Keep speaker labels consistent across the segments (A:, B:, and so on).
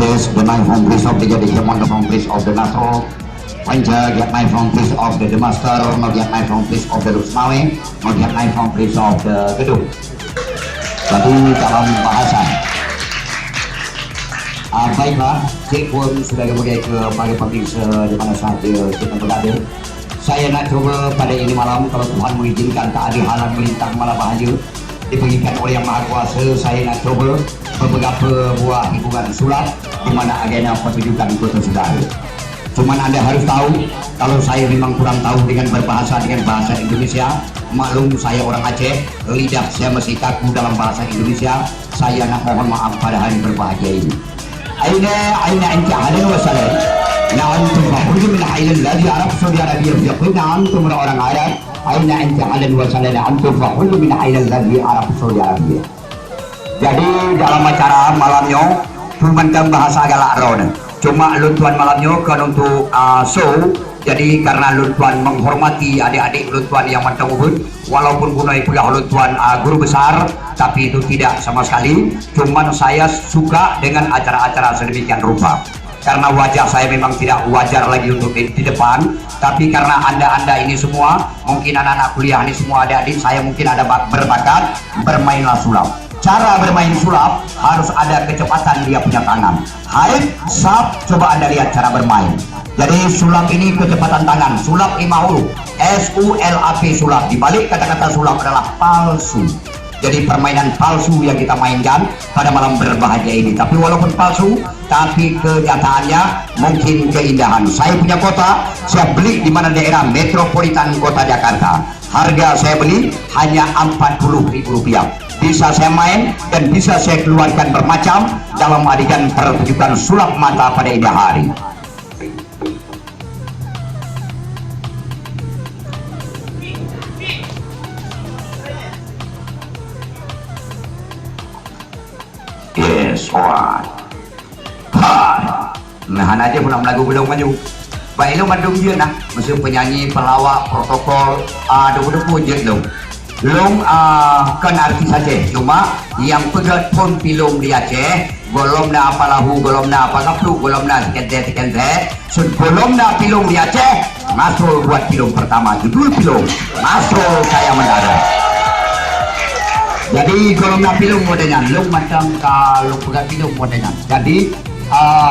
A: Princess, the nine from Prince of the Jadi Hemon from Prince of the Nasro, Panja get nine from Prince of the Master, not get nine from Prince of the Rusmawe, not get nine from Prince of the Gedung. Jadi dalam bahasan baiklah, cik pun sudah kemudian kepada pemirsa di mana saja kita berada. Saya nak coba pada ini malam, kalau Tuhan mengizinkan tak ada halang melintang malam bahaya diberikan oleh Yang Maha Kuasa, saya nak coba beberapa buah hiburan sulap di mana agenda pertunjukan kota saudara. Cuman anda harus tahu, kalau saya memang kurang tahu dengan berbahasa dengan bahasa Indonesia, maklum saya orang Aceh, lidah saya masih kaku dalam bahasa Indonesia. Saya nak mohon maaf pada hari berbahagia ini. Aina anta ahlan wa sahlan. Antum fakhruju min hailal ladzi Arab Saudi Arabia yaqina antum orang Arab. Aina anta ahlan wa sahlan antum fakhruju min hailal ladzi Arab Saudi Arabia. Jadi dalam acara malamnya cuma bahasa agak lakron. Cuma luntuan malamnya kan untuk show. Jadi karena luntuan menghormati adik-adik luntuan yang mantap ubud, walaupun gunai pula luntuan guru besar, tapi itu tidak sama sekali. Cuman saya suka dengan acara-acara sedemikian rupa. Karena wajah saya memang tidak wajar lagi untuk di depan, tapi karena anda ini semua, mungkin anak-anak kuliah ini semua adik-adik, saya mungkin ada berbakat bermainlah sulap. Cara bermain sulap harus ada kecepatan dia punya tangan. Hai, sap, coba anda lihat cara bermain. Jadi sulap ini kecepatan tangan, sulap 5 huruf, SULAP sulap. Di balik kata-kata sulap adalah palsu. Jadi permainan palsu yang kita mainkan pada malam berbahagia ini. Tapi walaupun palsu, tapi kenyataannya mungkin keindahan. Saya punya kota, saya beli di mana daerah metropolitan kota Jakarta. Harga saya beli hanya Rp40.000. Bisa saya main dan bisa saya keluarkan bermacam dalam adegan pertunjukan sulap mata pada indah hari. Yes, alright. Nah, aja pulang lagu belum maju. Baik lo mandung je nah, masih penyanyi, pelawak, protokol, debu-debu je lo. Belum kan artis Aceh, cuma yang pegat pun film di Aceh, golom na apa lahu, golom na apa kaplu, golom na sekian so golom na film di Aceh, masuk buat film pertama, judul film, masuk saya mendadak. Jadi golom na film modelnya, lo macam kalau pegat film modelnya. Jadi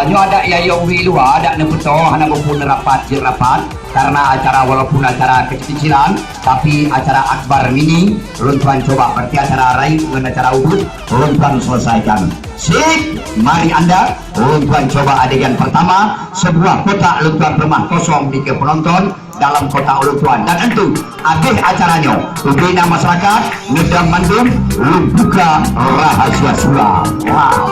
A: nyo ada yang luar ada nebuto hana maupun rapat karena acara walaupun acara kecil-kecilan tapi acara akbar mini luntuan coba berarti acara raih dengan acara ubud luntuan selesaikan. Sip, mari anda luntuan coba adegan pertama sebuah kotak luntuan rumah kosong di penonton dalam kota luntuan dan tentu akhir acaranya bina masyarakat ngedam mandum buka rahasia sulap. Wow.